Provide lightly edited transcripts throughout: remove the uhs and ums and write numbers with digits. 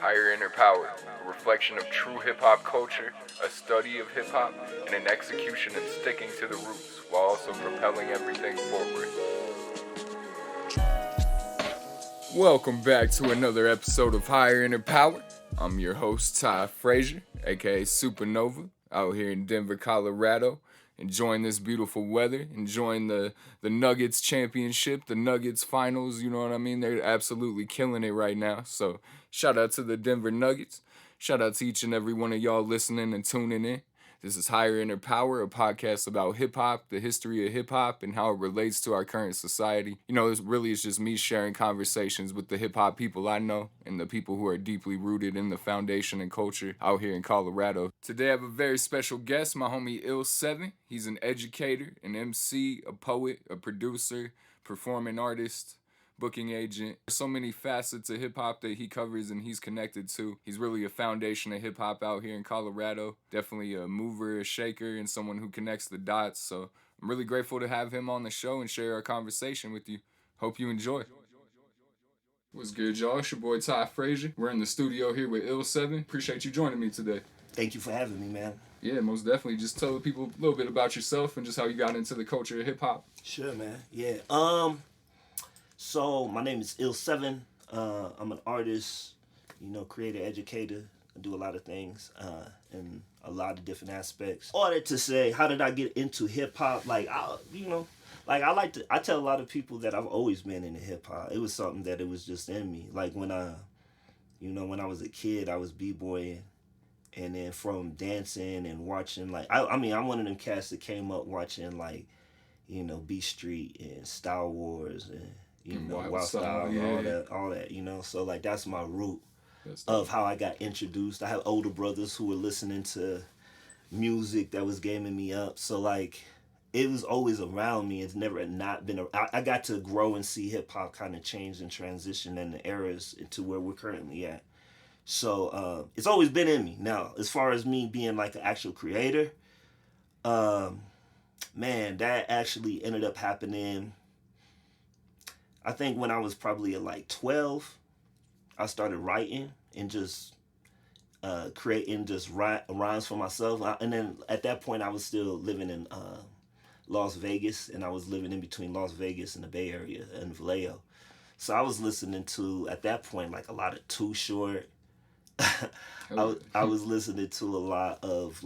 Higher Inner Power, a reflection of true hip-hop culture, a study of hip-hop, and an execution of sticking to the roots while also propelling everything forward. Welcome back to another episode of Higher Inner Power. I'm your host, Frazier, aka Supernova, out here in Denver, Colorado, enjoying this beautiful weather, enjoying the Nuggets championship, the Nuggets finals, you know what I mean? They're absolutely killing it right now. So shout out to the Denver Nuggets. Shout out to each and every one of y'all listening and tuning in. This is Higher Inner Power, a podcast about hip-hop, the history of hip-hop, and how it relates to our current society. You know, this really is just me sharing conversations with the hip-hop people I know and the people who are deeply rooted in the foundation and culture out here in Colorado. Today I have a very special guest, my homie Se7en. He's an educator, an MC, a poet, a producer, performing artist, booking agent. There's so many facets of hip-hop that he covers and he's connected to. He's really a foundation of hip-hop out here in Colorado. Definitely a mover, a shaker, and someone who connects the dots. So I'm really grateful to have him on the show and share our conversation with you. Hope you enjoy. What's good, y'all? It's your boy Frazier. We're in the studio here with Se7en. Appreciate you joining me today. Thank you for having me, man. Yeah, most definitely. Just tell the people a little bit about yourself and just how you got into the culture of hip-hop. Sure, man. Yeah. So my name is Se7en. I'm an artist, creator, educator. I do a lot of things in a lot of different aspects. All that to say, how did I get into hip hop? I tell a lot of people that I've always been into hip hop. It was something that it was just in me. Like when I was a kid, I was b-boying, and then from dancing and watching, I'm one of them cats that came up watching B Street and Star Wars and Wild Style, yeah. all that, So that's my root of how I got introduced. I have older brothers who were listening to music that was gaming me up. So it was always around me. It's never not been. I got to grow and see hip hop kind of change and transition in the eras into where we're currently at. So it's always been in me. Now, as far as me being an actual creator, man, that actually ended up happening. I think when I was probably at 12, I started writing and just creating just rhymes for myself. And then at that point, I was still living in Las Vegas, and I was living in between Las Vegas and the Bay Area and Vallejo. So I was listening to, at that point, a lot of Too Short. I was listening to a lot of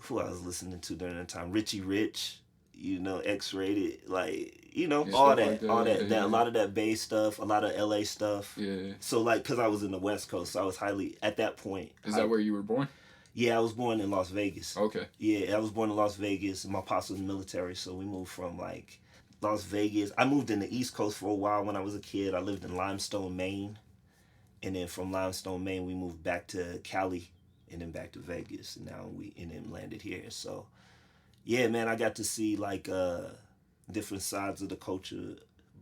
who I was listening to during that time, Richie Rich. X-Rated, all that, a lot of that Bay stuff, a lot of LA stuff. Yeah. So because I was in the West Coast, so I was highly, at that point. Is that where you were born? Yeah, I was born in Las Vegas. Okay. Yeah, I was born in Las Vegas. My pops was in the military, so we moved from Las Vegas. I moved in the East Coast for a while when I was a kid. I lived in Limestone, Maine. And then from Limestone, Maine, we moved back to Cali and then back to Vegas. And now and then landed here. So yeah, man, I got to see different sides of the culture,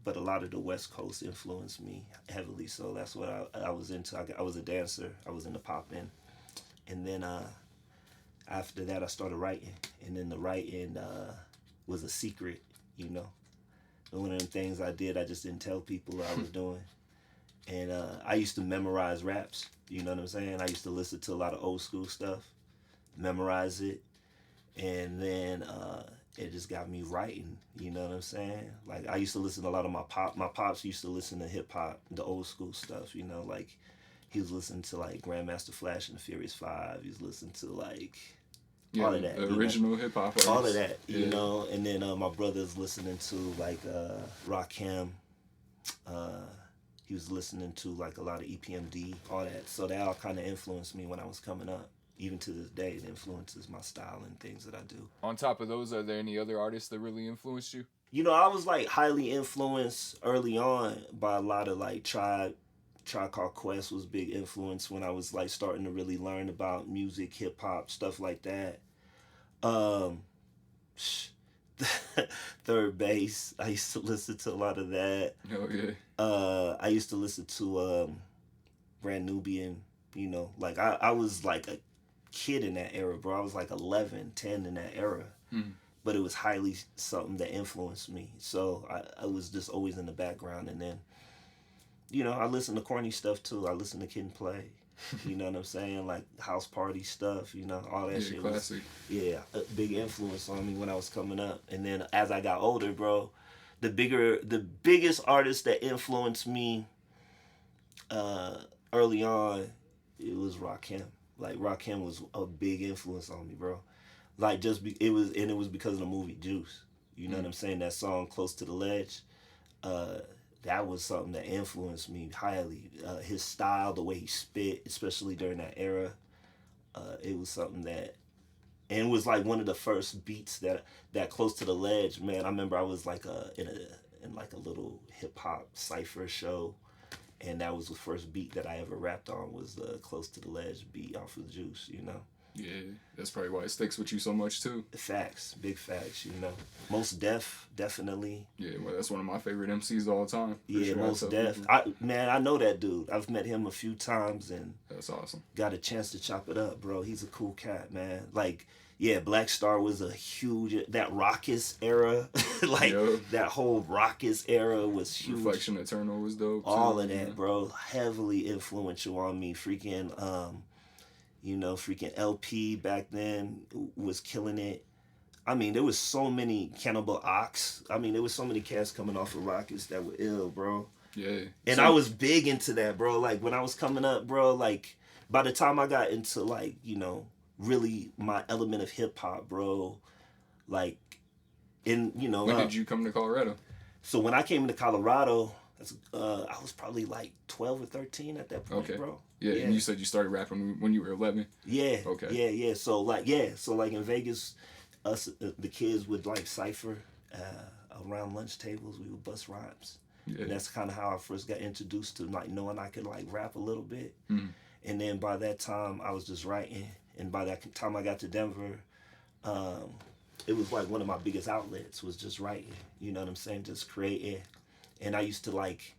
but a lot of the West Coast influenced me heavily. So that's what I was into. I was a dancer. I was into popping, and then after that, I started writing, and then the writing was a secret, And one of them things I did, I just didn't tell people what I was doing, and I used to memorize raps. You know what I'm saying? I used to listen to a lot of old school stuff, memorize it. And then it just got me writing, you know what I'm saying? I used to listen to a lot of my pops used to listen to hip hop, the old school stuff, he was listening to Grandmaster Flash and the Furious Five. He was listening to all of that. The original hip hop artists. All of that, you know. And then my brother's listening to Rakim. He was listening to a lot of EPMD, all that. So they all kind of influenced me when I was coming up. Even to this day, it influences my style and things that I do. On top of those, are there any other artists that really influenced you? I was highly influenced early on by a lot of Tribe Called Quest was big influence when I was starting to really learn about music, hip hop, stuff like that. Third Bass, I used to listen to a lot of that. Oh yeah. I used to listen to Brand Nubian. I was a kid in that era, bro. I was 11, 10 in that era. But it was highly something that influenced me. So I was just always in the background. And then you know, I listen to corny stuff too. I listen to Kid and Play. You know what I'm saying? Like house party stuff, you know, all that Yeah, shit classic. was, yeah, a big influence on me when I was coming up. And then as I got older, bro, the biggest artist that influenced me uh, early on, it was Rakim. Like Rakim was a big influence on me, bro. Like it was because of the movie Juice. You know what I'm saying? That song "Close to the Ledge." Uh, that was something that influenced me highly. His style, the way he spit, especially during that era, it was something that, and it was like one of the first beats that "Close to the Ledge." Man, I remember I was like in like a little hip hop cipher show, and that was the first beat that I ever rapped on was the "Close to the Ledge" beat off of Juice. You know. Yeah, that's probably why it sticks with you so much too. Facts, big facts, you know. Most Def, definitely. Yeah, well, that's one of my favorite MCs of all time. Yeah, sure. Most Def. I know that dude. I've met him a few times and that's awesome. Got a chance to chop it up, bro. He's a cool cat, man. Like, yeah, Black Star was a huge that Raucous era, like that whole Raucous era was huge. Reflection Eternal was dope. All of that, bro, heavily influential on me. Freaking you know, freaking LP back then was killing it. I mean, there was so many Cannibal Ox. I mean, there was so many cats coming off of Rockets that were ill, bro. Yeah. And I was big into that, bro. Like, when I was coming up, bro, like, by the time I got into, like, you know, really my element of hip-hop, bro, like, in, you know... When did you come to Colorado? So when I came to Colorado... I was probably like 12 or 13 at that point, bro. Yeah, and you said you started rapping when you were 11. Yeah. Okay. Yeah. So like in Vegas, us the kids would like cipher around lunch tables. We would bust rhymes. Yeah. And that's kind of how I first got introduced to like knowing I could like rap a little bit. Mm. And then by that time I was just writing. And by that time I got to Denver, it was like one of my biggest outlets was just writing. You know what I'm saying? Just creating. And I used to like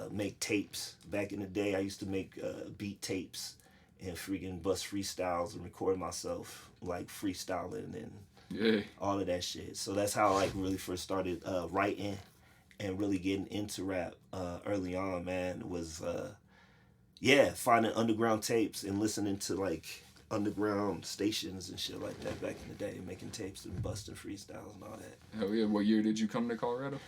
make tapes back in the day. I used to make beat tapes and freaking bust freestyles and record myself like freestyling and all of that shit. So that's how I like really first started writing and really getting into rap early on, man. Was finding underground tapes and listening to like underground stations and shit like that back in the day, making tapes and busting freestyles and all that. Hell yeah. What year did you come to Colorado?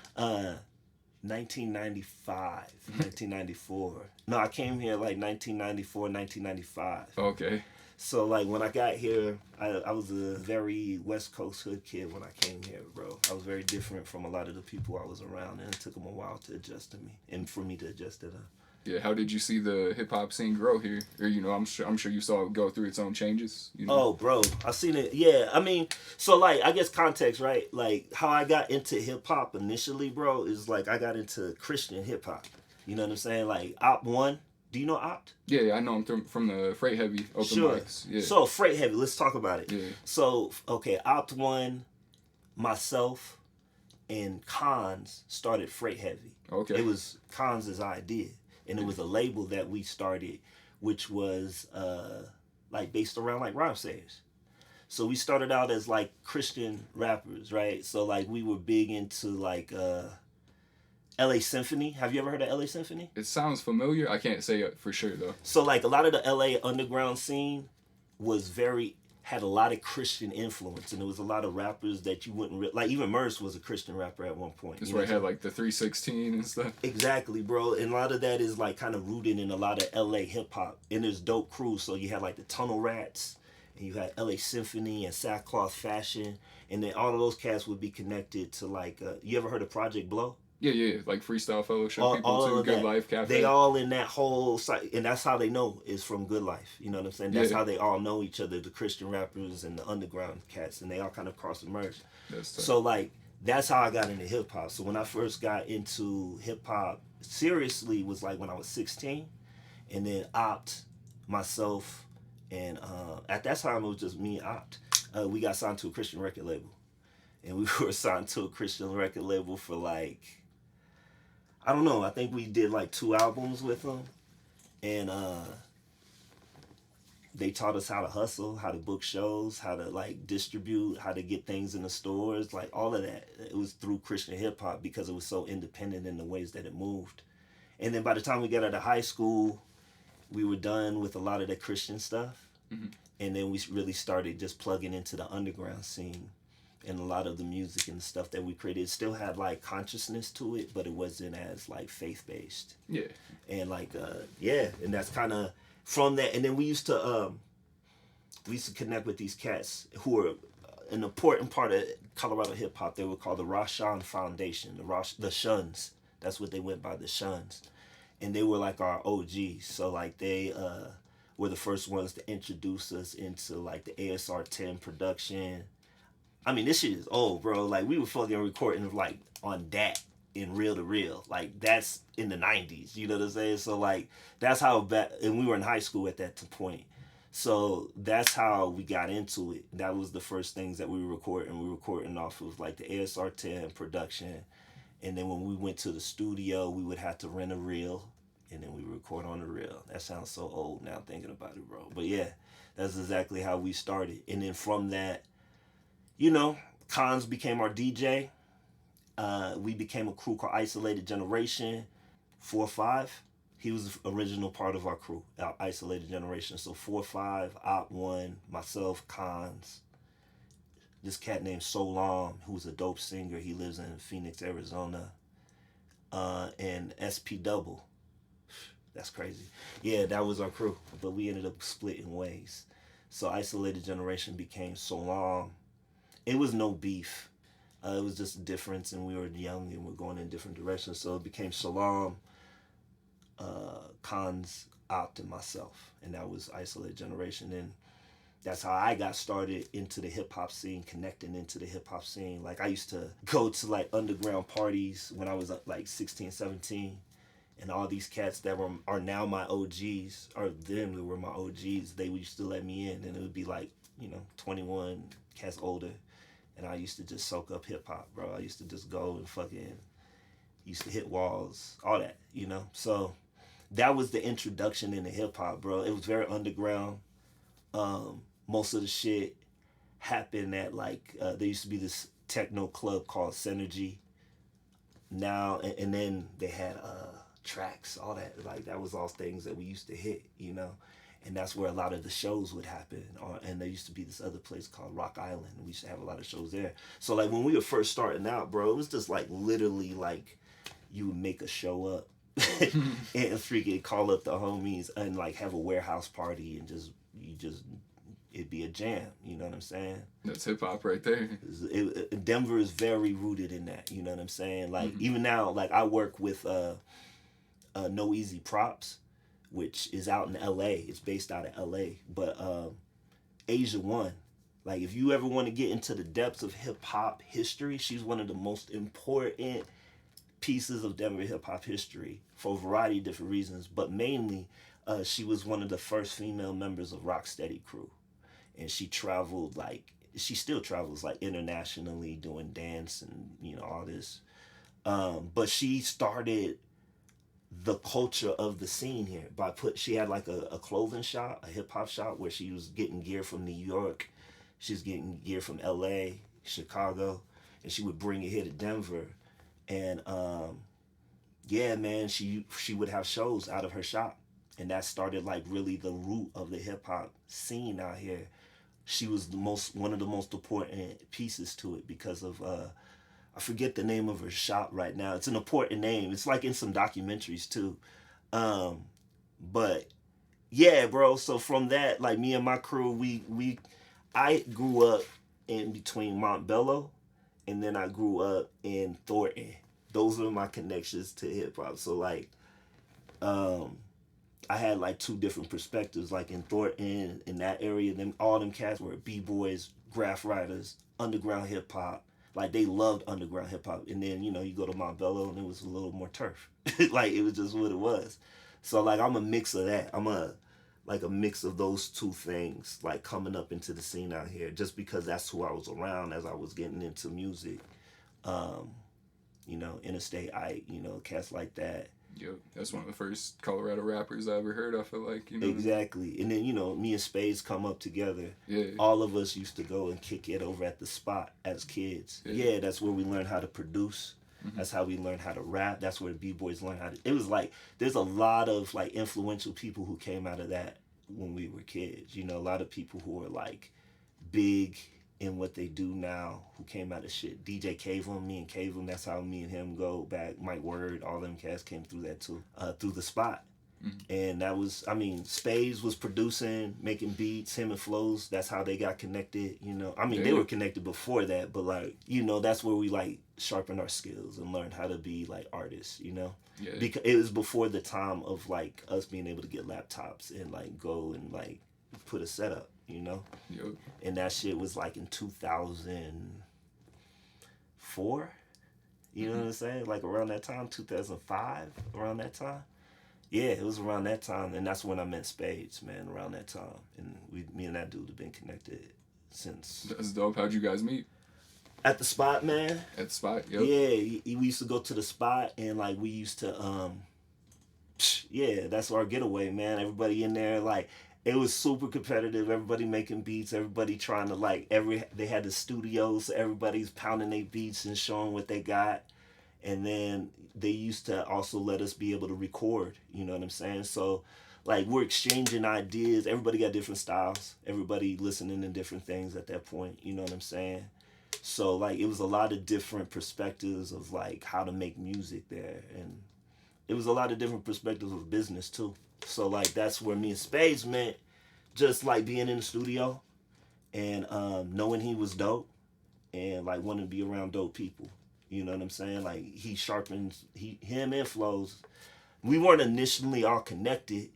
1995, 1994. No, I came here like 1994, 1995. Okay. So like when I got here, I was a very West Coast hood kid when I came here, bro. I was very different from a lot of the people I was around, and it took them a while to adjust to me and for me to adjust to them. Yeah, how did you see the hip hop scene grow here? Or you know, I'm sure you saw it go through its own changes. You know? Oh, bro, I seen it. Yeah, I mean, so like, I guess context, right? Like how I got into hip hop initially, bro, is like I got into Christian hip hop. You know what I'm saying? Like Opt One. Do you know Opt? Yeah, I know him from the Freight Heavy open mics. Yeah. So Freight Heavy, let's talk about it. Yeah. So okay, Opt One, myself, and Cons started Freight Heavy. Okay. It was Cons' idea. And it was a label that we started, which was like based around like rhyme sayers. So we started out as like Christian rappers, right? So like we were big into like LA Symphony. Have you ever heard of LA Symphony? It sounds familiar. I can't say it for sure though. So like a lot of the LA underground scene had a lot of Christian influence, and there was a lot of rappers that you wouldn't like. Even Merce was a Christian rapper at one point. That's why he had like the 316 and stuff. Exactly, bro. And a lot of that is like kind of rooted in a lot of LA hip hop. And there's dope crews. So you had like the Tunnel Rats, and you had LA Symphony and Sackcloth Fashion, and then all of those cats would be connected to like. You ever heard of Project Blow? Yeah, like Freestyle Fellowship people too, Good Life Cafe. They all in that whole site, and that's how they know is from Good Life. You know what I'm saying? That's how they all know each other, the Christian rappers and the underground cats, and they all kind of cross and merge. So like that's how I got into hip hop. So when I first got into hip hop seriously was like when I was 16, and then Opt, myself, and at that time it was just me and Opt. We got signed to a Christian record label, and we were signed to a Christian record label for like. I don't know. I think we did like 2 albums with them, and they taught us how to hustle, how to book shows, how to like distribute, how to get things in the stores, like all of that. It was through Christian hip hop because it was so independent in the ways that it moved, And then by the time we got out of high school, we were done with a lot of the Christian stuff. Mm-hmm. And then we really started just plugging into the underground scene. And a lot of the music and stuff that we created still had like consciousness to it, but it wasn't as like faith based. Yeah. And like yeah, and that's kind of from that. And then we used to connect with these cats who were an important part of Colorado hip hop. They were called the Rashan Foundation, the Shuns. That's what they went by, the Shuns. And they were like our OGs. So like they were the first ones to introduce us into like the ASR 10 production. I mean, this shit is old, bro. Like, we were fucking recording, like, on that in reel to reel. Like, that's in the 90s, you know what I'm saying? So, like, that's how bad, and we were in high school at that point. So, that's how we got into it. That was the first things that we were recording. We were recording off of, like, the ASR 10 production. And then when we went to the studio, we would have to rent a reel, and then we would record on the reel. That sounds so old now thinking about it, bro. But, yeah, that's exactly how we started. And then from that, you know, Cons became our DJ. We became a crew called Isolated Generation 4-5. He was the original part of our crew, our Isolated Generation. So 4-5, Op 1, myself, Cons. This cat named Solam, who's a dope singer. He lives in Phoenix, Arizona. And SP Double. That's crazy. Yeah, that was our crew. But we ended up splitting ways. So Isolated Generation became Solam. It was no beef. It was just a difference, and we were young and we're going in different directions. So it became Salam, Khan's, Opt, and myself. And that was Isolated Generation. And that's how I got started into the hip-hop scene, connecting into the hip-hop scene. Like, I used to go to, like, underground parties when I was, like, 16, 17. And all these cats that are now my OGs, or them that were my OGs, they used to let me in. And it would be, like, 21 cats older. And I used to just soak up hip-hop, bro. I used to just go and used to hit walls, all that, So that was the introduction into hip-hop, bro. It was very underground. Most of the shit happened at, like, there used to be this techno club called Synergy. Now, and then they had tracks, all that. Like, that was all things that we used to hit, And that's where a lot of the shows would happen. And there used to be this other place called Rock Island. We used to have a lot of shows there. So, like, when we were first starting out, bro, it was just, like, literally, like, you would make a show up and freaking call up the homies and, like, have a warehouse party and it'd be a jam. You know what I'm saying? That's hip-hop right there. Denver is very rooted in that. You know what I'm saying? Like, even now, like, I work with No Easy Props, which is out in LA. It's based out of LA. But Asia One, like, if you ever want to get into the depths of hip hop history, she's one of the most important pieces of Denver hip hop history for a variety of different reasons. But mainly, she was one of the first female members of Rocksteady crew. And she traveled, like, she still travels, like, internationally doing dance and, all this. But she started the culture of the scene here she had like a clothing shop, a hip-hop shop, where she was getting gear from New York, she's getting gear from LA, Chicago, and she would bring it here to Denver. And yeah, man, she would have shows out of her shop, and that started, like, really the root of the hip-hop scene out here. She was one of the most important pieces to it because of I forget the name of her shop right now. It's an important name. It's like in some documentaries too. But yeah, bro. So from that, like, me and my crew, I grew up in between Montbello, and then I grew up in Thornton. Those are my connections to hip hop. So, like, I had, like, two different perspectives. Like, in Thornton, in that area, all them cats were b-boys, graph writers, underground hip hop. Like, they loved underground hip-hop. And then, you go to Montbello, and it was a little more turf. Like, it was just what it was. So, like, I'm a mix of that. I'm a mix of those two things, like, coming up into the scene out here, just because that's who I was around as I was getting into music. Interstate Ike, cats like that. Yep, that's one of the first Colorado rappers I ever heard, I feel like, Exactly. And then, me and Spades come up together. Yeah. All of us used to go and kick it over at the spot as kids. Yeah, that's where we learned how to produce. That's how we learned how to rap. That's where the b-boys learned how to. It was like there's a lot of like influential people who came out of that when we were kids. You know, a lot of people who are like big in what they do now who came out of shit. DJ Cavum, me and Cavum, that's how me and him go back. Mike Word, all them cats came through that too, through the spot. And that was, I mean, Spades was producing, making beats, him and Flows, that's how they got connected, you know. I mean, they were connected before that, but like, you know, that's where we like sharpened our skills and learned how to be like artists, you know. Because it was before the time of like us being able to get laptops and like go and like put a setup, you know. And that shit was like in 2004, you know what I'm saying? Like around that time, 2005, around that time. Yeah, it was around that time, and that's when I met Spades, man, around that time. And me and that dude have been connected since. That's dope. How'd you guys meet? At the spot, man. At the spot, yep. Yeah, we used to go to the spot, and like we used to, yeah, that's our getaway, man. Everybody in there, like, it was super competitive. Everybody making beats, everybody trying to like, they had the studios, so everybody's pounding their beats and showing what they got. And then they used to also let us be able to record, you know what I'm saying? So, like, we're exchanging ideas. Everybody got different styles. Everybody listening to different things at that point, you know what I'm saying? So, like, it was a lot of different perspectives of, like, how to make music there. And it was a lot of different perspectives of business, too. So, like, that's where me and Spades met, just, like, being in the studio and knowing he was dope and, like, wanting to be around dope people. You know what I'm saying? Like, he sharpens, him and Flows. We weren't initially all connected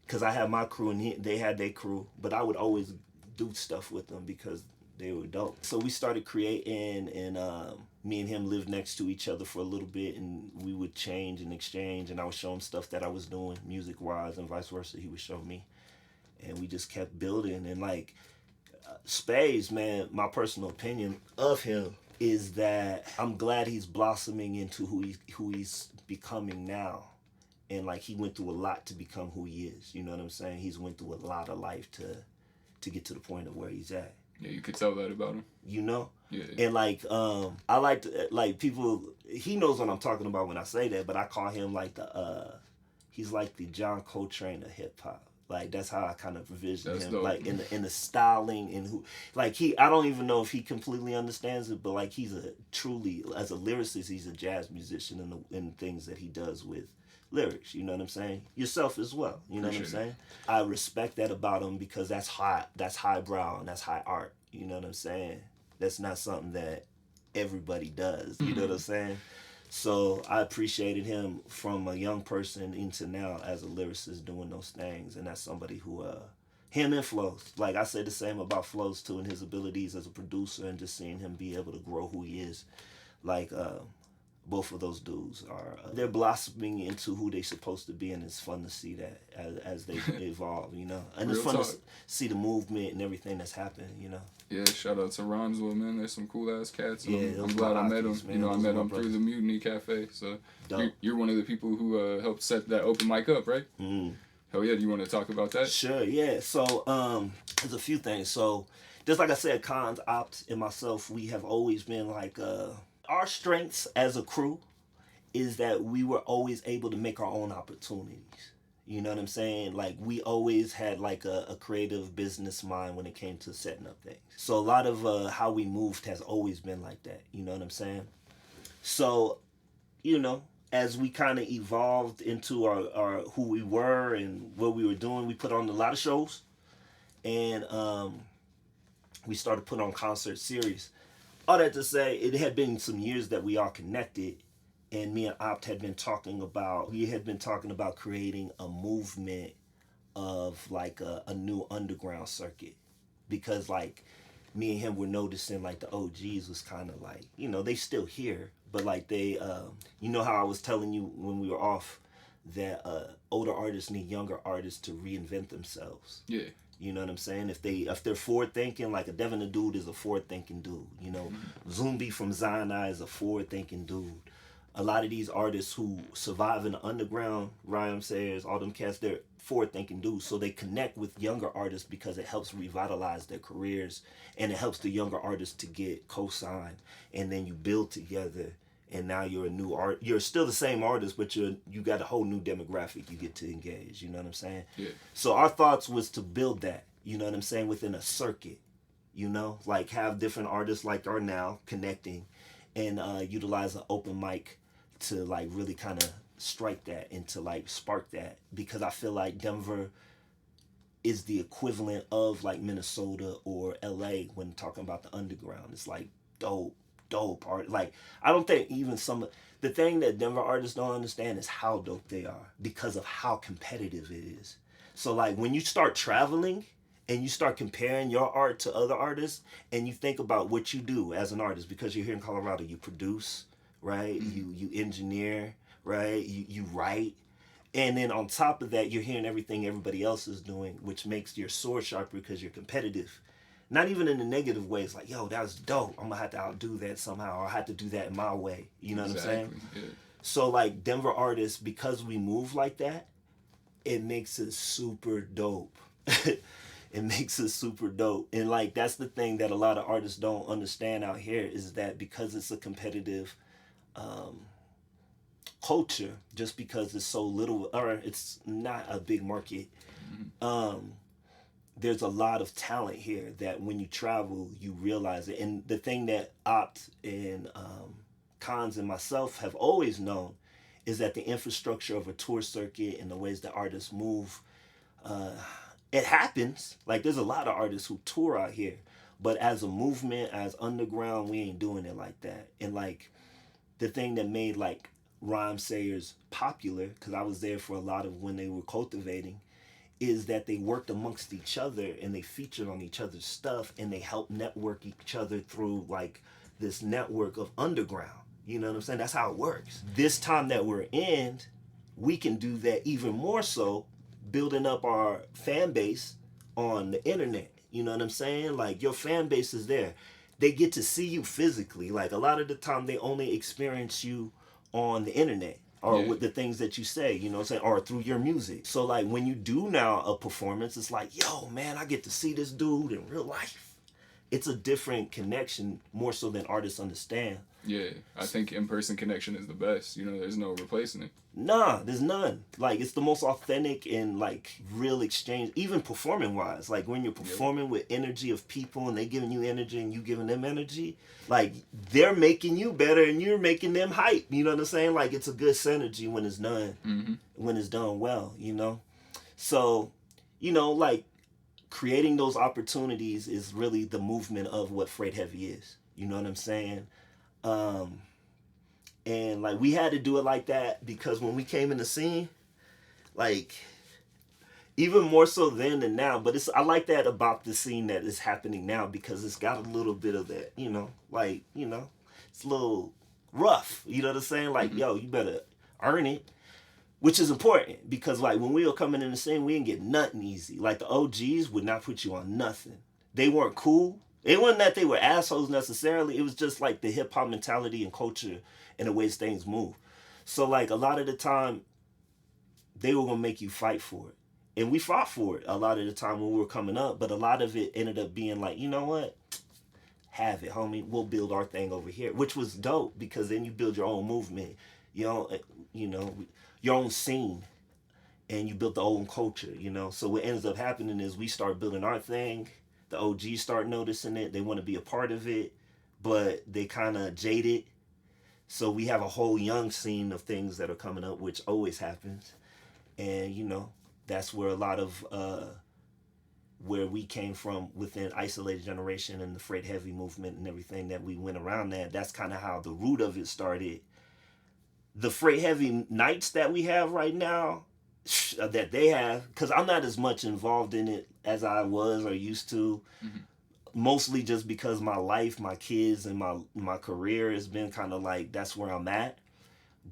because I had my crew and they had their crew, but I would always do stuff with them because they were dope. So we started creating, and me and him lived next to each other for a little bit, and we would change and exchange, and I would show him stuff that I was doing music-wise and vice versa. He would show me, and we just kept building. And, like, Spades, man, my personal opinion of him is that I'm glad he's blossoming into who he's becoming now. And like he went through a lot to become who he is. You know what I'm saying? He's went through a lot of life to get to the point of where he's at. Yeah, you could tell that about him. You know? Yeah. And like I like to, like people, he knows what I'm talking about when I say that, but I call him like he's like the John Coltrane of hip hop. Like that's how I kind of envision him, dope. Like in the styling and who, like I don't even know if he completely understands it, but like he's truly as a lyricist, he's a jazz musician in the things that he does with lyrics. You know what I'm saying? Yourself as well. You know what I'm saying? I respect that about him because that's highbrow and that's high art. You know what I'm saying? That's not something that everybody does. You know what I'm saying? So I appreciated him from a young person into now as a lyricist doing those things. And that's somebody who, him and Flows, like I say the same about Flows too and his abilities as a producer and just seeing him be able to grow who he is. Like both of those dudes are, they're blossoming into who they're supposed to be, and it's fun to see that as they evolve, you know? And it's fun to see the movement and everything that's happening, you know? Yeah, shout out to Ronsville, man. There's some cool ass cats. Yeah, I'm glad I met them. Man, you know, I met them through the Mutiny Cafe. So you're one of the people who helped set that open mic up, right? Hell yeah, do you want to talk about that? Sure, yeah. So there's a few things. So just like I said, Cons, Opt, and myself, we have always been like, our strengths as a crew is that we were always able to make our own opportunities. You know what I'm saying? Like, we always had, like, a creative business mind when it came to setting up things. So a lot of how we moved has always been like that. You know what I'm saying? So, you know, as we kind of evolved into our who we were and what we were doing, we put on a lot of shows. And we started putting on concert series. All that to say, it had been some years that we all connected. And me and Opt had been talking about creating a movement of like a new underground circuit. Because like me and him were noticing like the OGs was kind of like, you know, they still here. But like they, you know how I was telling you when we were off that older artists need younger artists to reinvent themselves. Yeah. You know what I'm saying? If they're forward thinking, like a Devin the Dude is a forward thinking dude. You know, Zumbi from Zion is a forward thinking dude. A lot of these artists who survive in the underground, Rhyme Sayers, all them cats, they're forward-thinking dudes. So they connect with younger artists because it helps revitalize their careers and it helps the younger artists to get co-signed. And then you build together and now you're a new art. You're still the same artist, but you got a whole new demographic you get to engage. You know what I'm saying? Yeah. So our thoughts was to build that. You know what I'm saying, within a circuit. You know, like have different artists like are now connecting, and utilize an open mic to like really kind of strike that and to like spark that, because I feel like Denver is the equivalent of like Minnesota or LA when talking about the underground. It's like dope art. Like I don't think even the thing that Denver artists don't understand is how dope they are because of how competitive it is. So like when you start traveling and you start comparing your art to other artists and you think about what you do as an artist, because you're here in Colorado, you produce, right? You engineer, right? You write. And then on top of that, you're hearing everything everybody else is doing, which makes your sword sharper because you're competitive. Not even in a negative way. It's like, yo, that was dope. I'm going to have to outdo that somehow, or I have to do that my way. You know what I'm saying? Yeah. So, like, Denver artists, because we move like that, it makes it super dope. It makes it super dope. And, like, that's the thing that a lot of artists don't understand out here, is that because it's a competitive culture, just because it's so little, or it's not a big market, there's a lot of talent here that when you travel you realize it. And the thing that Opt and Cons and myself have always known is that the infrastructure of a tour circuit and the ways that artists move, it happens. Like there's a lot of artists who tour out here, but as a movement, as underground, we ain't doing it like that. And like the thing that made like rhyme sayers popular, because I was there for a lot of when they were cultivating, is that they worked amongst each other and they featured on each other's stuff and they helped network each other through like this network of underground. You know what I'm saying? That's how it works. This time that we're in, we can do that even more so, building up our fan base on the internet. You know what I'm saying? Like your fan base is there. They get to see you physically. Like a lot of the time they only experience you on the internet or with the things that you say, you know what I'm saying, or through your music. So like when you do now a performance, it's like, yo, man, I get to see this dude in real life. It's a different connection, more so than artists understand. Yeah, I think in-person connection is the best. You know, there's no replacing it. Nah, there's none. Like, it's the most authentic and, like, real exchange, even performing-wise. Like, when you're performing with energy of people and they giving you energy and you giving them energy, like, they're making you better and you're making them hype. You know what I'm saying? Like, it's a good synergy when it's done, when it's done well, you know? So, you know, like, creating those opportunities is really the movement of what Freight Heavy is. You know what I'm saying? And like we had to do it like that because when we came in the scene, like even more so then and now, but I like that about the scene that is happening now because it's got a little bit of that, you know, like, you know, it's a little rough, you know what I'm saying? Like, yo, you better earn it, which is important because like when we were coming in the scene, we didn't get nothing easy. Like the OGs would not put you on nothing. They weren't cool. It wasn't that they were assholes necessarily. It was just like the hip hop mentality and culture and the ways things move. So like a lot of the time, they were gonna make you fight for it, and we fought for it a lot of the time when we were coming up. But a lot of it ended up being like, you know what? Have it, homie. We'll build our thing over here, which was dope because then you build your own movement, you know, your own scene, and you build the own culture, you know. So what ends up happening is we start building our thing. The OGs start noticing it. They want to be a part of it, but they kind of jaded. So we have a whole young scene of things that are coming up, which always happens. And, you know, that's where a lot of where we came from within Isolated Generation and the Freight Heavy movement and everything that we went around that. That's kind of how the root of it started. The Freight Heavy nights that we have right now, that they have, because I'm not as much involved in it as I was or used to, mostly just because my life, my kids, and my career has been kind of like, that's where I'm at.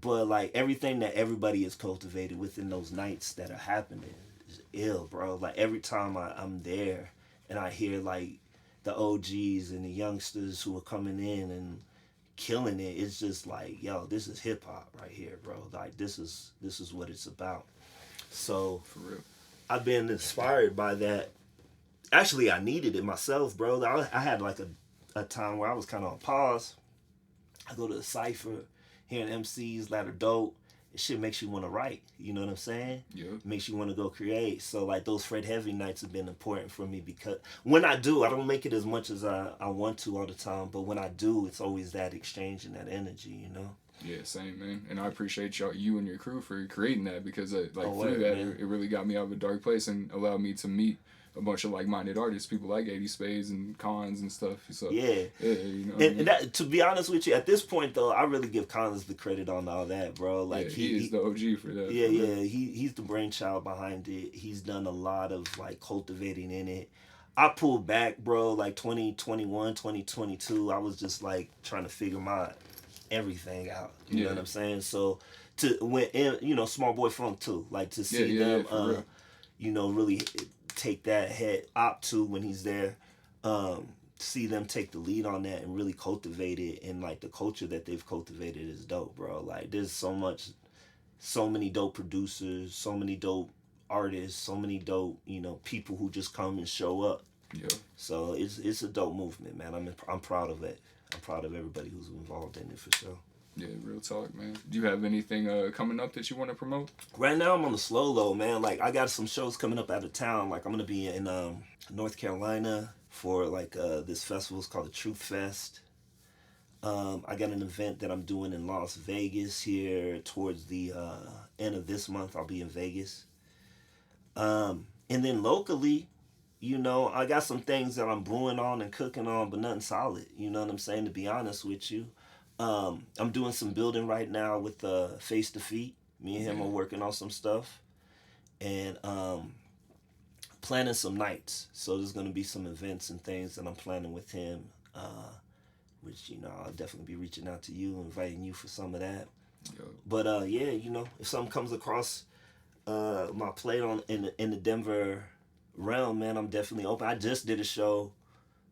But like everything that everybody has cultivated within those nights that are happening is ill, bro. Like every time I'm there and I hear like the OGs and the youngsters who are coming in and killing it, it's just like, yo, this is hip hop right here, bro. Like this is what it's about. So for real, I've been inspired by that. Actually, I needed it myself, bro. I had like a time where I was kind of on pause. I go to the cypher, hearing MCs that are dope, it shit makes you want to write. You know what I'm saying? Yeah. Makes you want to go create. So like those Fred Heavy nights have been important for me because when I do, I don't make it as much as I want to all the time. But when I do, it's always that exchange and that energy. You know? Yeah, same, man. And I appreciate you and your crew for creating that because, like, Oh, through word, that, man. it really got me out of a dark place and allowed me to meet a bunch of like-minded artists, people like 80 Spades and Cons and stuff. So, Yeah. you know what I mean? And that, to be honest with you, at this point though, I really give Collins the credit on all that, bro. Yeah, Like he is the OG for that. yeah, for real. yeah. He's the brainchild behind it. He's done a lot of like cultivating in it. I pulled back, bro, like 2021, 2022. I was just like trying to figure my everything out. You know Yeah. what I'm saying? So to when you know, Small Boy Funk too. Like to see Yeah, them for real. you know, really take that head op to when he's there. See them take the lead on that and really cultivate it, and like the culture that they've cultivated is dope, bro. Like there's so many dope producers, so many dope artists, so many dope, you know, people who just come and show up. Yeah. So it's a dope movement, man. I'm proud of it. I'm proud of everybody who's involved in it for sure. Yeah, real talk, man. Do you have anything coming up that you want to promote? Right now I'm on the slow low, man. Like I got some shows coming up out of town. Like I'm gonna be in North Carolina for like this festival. It's called the Truth Fest. I got an event that I'm doing in Las Vegas here towards the end of this month. I'll be in Vegas. And then locally, you know, I got some things that I'm brewing on and cooking on, but nothing solid. You know what I'm saying? To be honest with you, I'm doing some building right now with Face to Feet. Me and him are working on some stuff, and planning some nights. So there's gonna be some events and things that I'm planning with him. Which you know I'll definitely be reaching out to you, inviting you for some of that. Yo. But yeah, you know, if something comes across my plate on in the Denver realm, man, I'm definitely open. I just did a show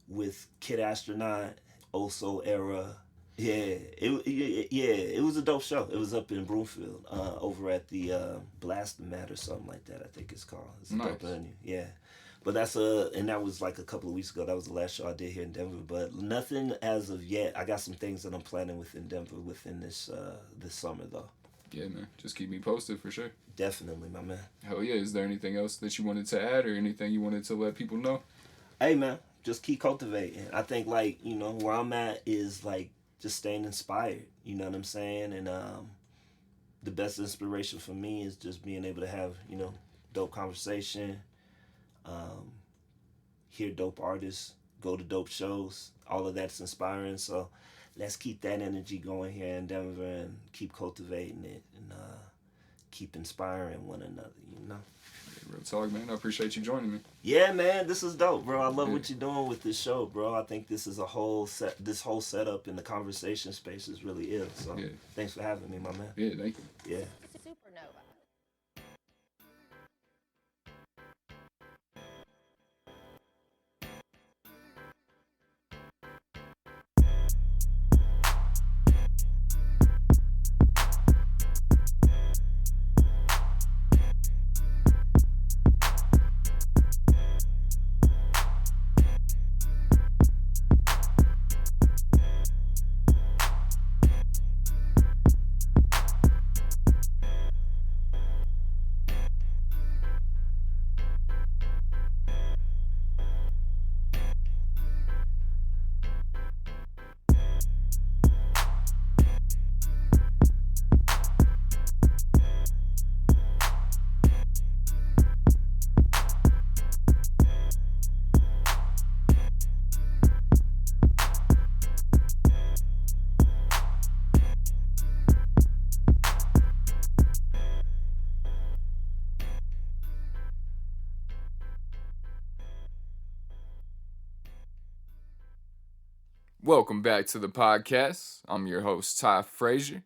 with Kid Astronaut, Oso Era. It was a dope show. It was up in Broomfield, over at the Blast Mat or something like that. I think it's called. It's a Nice. dope venue. Yeah. But that's and that was like a couple of weeks ago. That was the last show I did here in Denver. But nothing as of yet. I got some things that I'm planning within Denver within this summer though. Yeah, man. Just keep me posted for sure. Definitely, my man. Hell yeah. Is there anything else that you wanted to add or anything you wanted to let people know? Hey man, just keep cultivating. I think like, you know, where I'm at is like just staying inspired. You know what I'm saying? And the best inspiration for me is just being able to have, you know, dope conversation, hear dope artists, go to dope shows. All of that's inspiring. So let's keep that energy going here in Denver and keep cultivating it and keep inspiring one another, you know? Yeah, real talk, man. I appreciate you joining me. Yeah, man, this is dope, bro. I love Yeah. what you're doing with this show, bro. I think this is a whole this whole setup in the conversation space is really ill. So Yeah. thanks for having me, my man. Yeah, thank you. Yeah. Supernova. Welcome back to the podcast. I'm your host, Ty Frazier.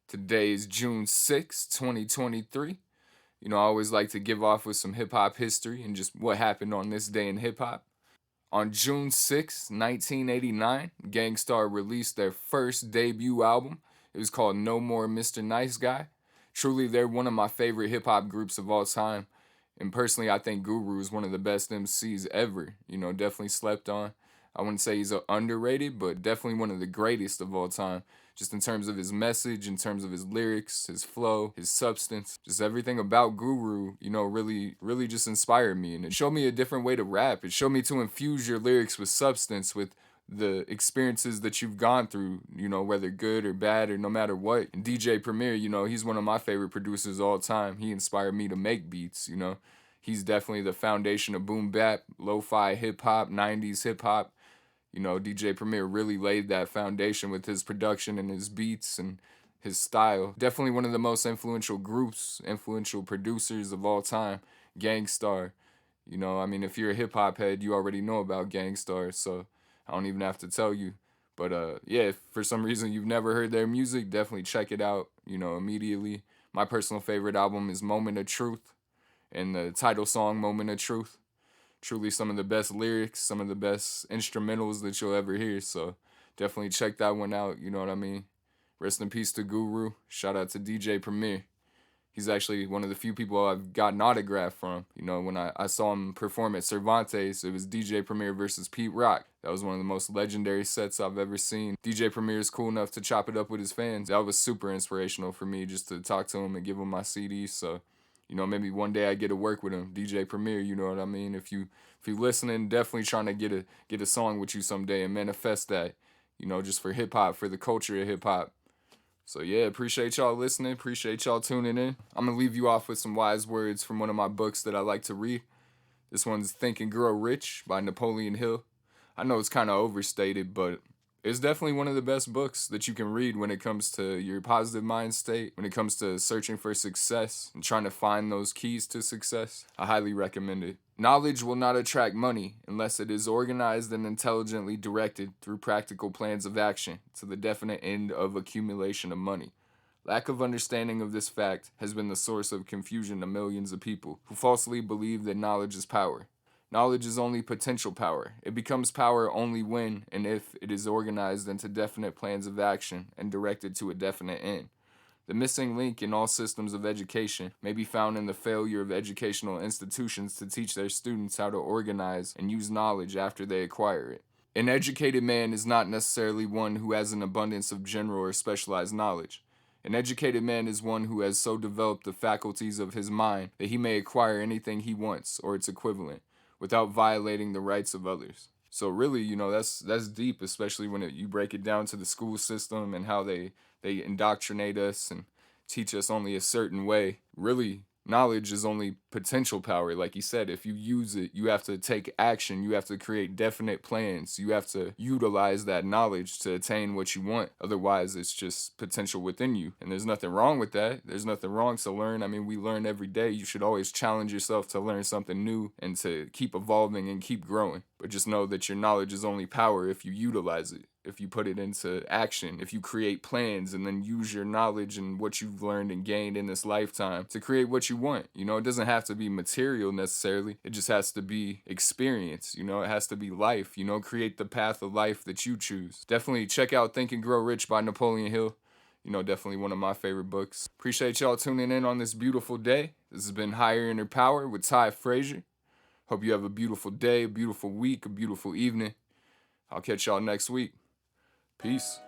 Today is June 6, 2023. You know, I always like to give off with some hip hop history and just what happened on this day in hip hop. On June 6, 1989, Gangstar released their first debut album. It was called No More Mr. Nice Guy. Truly, they're one of my favorite hip hop groups of all time. And personally, I think Guru is one of the best MCs ever. You know, definitely slept on. I wouldn't say he's underrated, but definitely one of the greatest of all time. just in terms of his message, in terms of his lyrics, his flow, his substance, just everything about Guru, really just inspired me. And it showed me a different way to rap. It showed me to infuse your lyrics with substance, with the experiences that you've gone through, whether good or bad or no matter what. And DJ Premier, he's one of my favorite producers of all time. He inspired me to make beats. He's definitely the foundation of boom bap, lo-fi hip hop, 90s hip hop. DJ Premier really laid that foundation with his production and his beats and his style. Definitely one of the most influential groups, influential producers of all time. Gangstar. If you're a hip hop head, you already know about Gangstar, so I don't even have to tell you. But yeah, if for some reason you've never heard their music, definitely check it out, immediately. My personal favorite album is Moment of Truth, and the title song, Moment of Truth. Truly some of the best lyrics, some of the best instrumentals that you'll ever hear. So definitely check that one out. You know what I mean? Rest in peace to Guru. Shout out to DJ Premier. He's actually one of the few people I've gotten autograph from. When I saw him perform at Cervantes, it was DJ Premier versus Pete Rock. That was one of the most legendary sets I've ever seen. DJ Premier is cool enough to chop it up with his fans. That was super inspirational for me, just to talk to him and give him my CDs. So maybe one day I get to work with him, DJ Premier. You know what I mean? If you listening, definitely trying to get a song with you someday and manifest that. Just for hip hop, for the culture of hip hop. So yeah, appreciate y'all listening. Appreciate y'all tuning in. I'm gonna leave you off with some wise words from one of my books that I like to read. This one's Think and Grow Rich by Napoleon Hill. I know it's kind of overstated, but it's definitely one of the best books that you can read when it comes to your positive mind state, when it comes to searching for success and trying to find those keys to success. I highly recommend it. Knowledge will not attract money unless it is organized and intelligently directed through practical plans of action to the definite end of accumulation of money. Lack of understanding of this fact has been the source of confusion to millions of people who falsely believe that knowledge is power. Knowledge is only potential power. It becomes power only when and if it is organized into definite plans of action and directed to a definite end. The missing link in all systems of education may be found in the failure of educational institutions to teach their students how to organize and use knowledge after they acquire it. An educated man is not necessarily one who has an abundance of general or specialized knowledge. An educated man is one who has so developed the faculties of his mind that he may acquire anything he wants or its equivalent, without violating the rights of others. So really, that's deep, especially when you break it down to the school system and how they indoctrinate us and teach us only a certain way. Really, knowledge is only potential power. Like you said, if you use it, you have to take action. You have to create definite plans. You have to utilize that knowledge to attain what you want. Otherwise, it's just potential within you. And there's nothing wrong with that. There's nothing wrong to learn. We learn every day. You should always challenge yourself to learn something new and to keep evolving and keep growing. But just know that your knowledge is only power if you utilize it, if you put it into action, if you create plans and then use your knowledge and what you've learned and gained in this lifetime to create what you want. It doesn't have to be material necessarily. It just has to be experience. It has to be life. Create the path of life that you choose. Definitely check out Think and Grow Rich by Napoleon Hill. Definitely one of my favorite books. Appreciate y'all tuning in on this beautiful day. This has been Higher Inner Power with Ty Frazier. Hope you have a beautiful day, a beautiful week, a beautiful evening. I'll catch y'all next week. Peace.